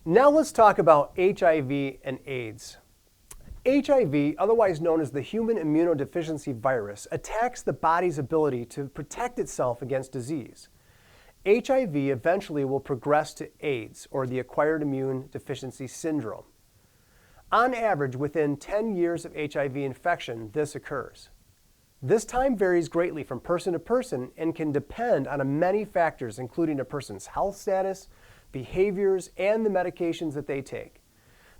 Now let's talk about HIV and AIDS. HIV, otherwise known as the human immunodeficiency virus, attacks the body's ability to protect itself against disease. HIV eventually will progress to AIDS, or the acquired immune deficiency syndrome. On average, within 10 years of HIV infection, this occurs. This time varies greatly from person to person and can depend on many factors, including a person's health status, behaviors, and the medications that they take.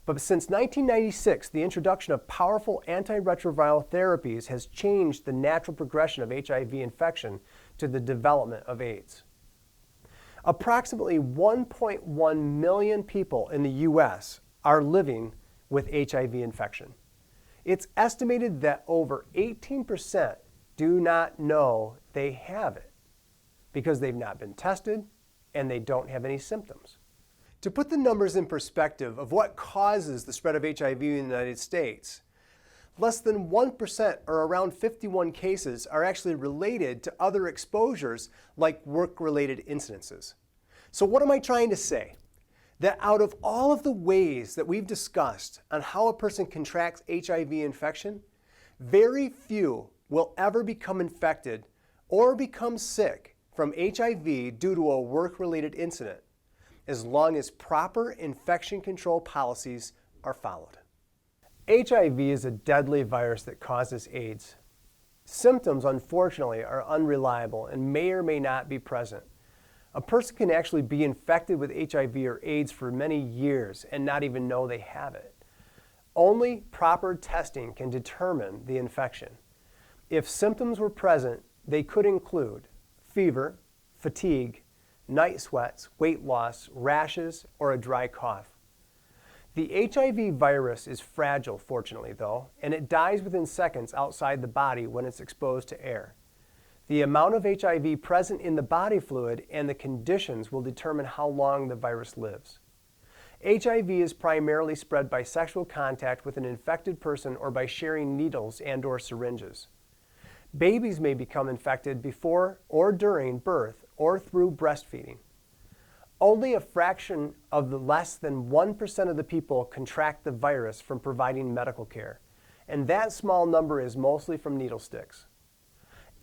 But since 1996, the introduction of powerful antiretroviral therapies has changed the natural progression of HIV infection to the development of AIDS. Approximately 1.1 million people in the U.S. are living with HIV infection. It's estimated that over 18% do not know they have it because they've not been tested and they don't have any symptoms. To put the numbers in perspective of what causes the spread of HIV in the United States, less than 1%, or around 51 cases, are actually related to other exposures like work-related incidences. So what am I trying to say? That out of all of the ways that we've discussed on how a person contracts HIV infection, very few will ever become infected or become sick from HIV due to a work-related incident, as long as proper infection control policies are followed. HIV is a deadly virus that causes AIDS. Symptoms, unfortunately, are unreliable and may or may not be present. A person can actually be infected with HIV or AIDS for many years and not even know they have it. Only proper testing can determine the infection. If symptoms were present, they could include fever, fatigue, night sweats, weight loss, rashes, or a dry cough. The HIV virus is fragile, fortunately, though, and it dies within seconds outside the body when it's exposed to air. The amount of HIV present in the body fluid and the conditions will determine how long the virus lives. HIV is primarily spread by sexual contact with an infected person or by sharing needles and/or syringes. Babies may become infected before or during birth or through breastfeeding. Only a fraction of the less than 1% of the people contract the virus from providing medical care, and that small number is mostly from needle sticks.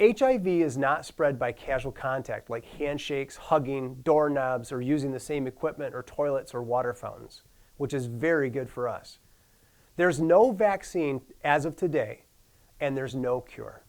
HIV is not spread by casual contact like handshakes, hugging, doorknobs, or using the same equipment or toilets or water fountains, which is very good for us. There's no vaccine as of today, and there's no cure.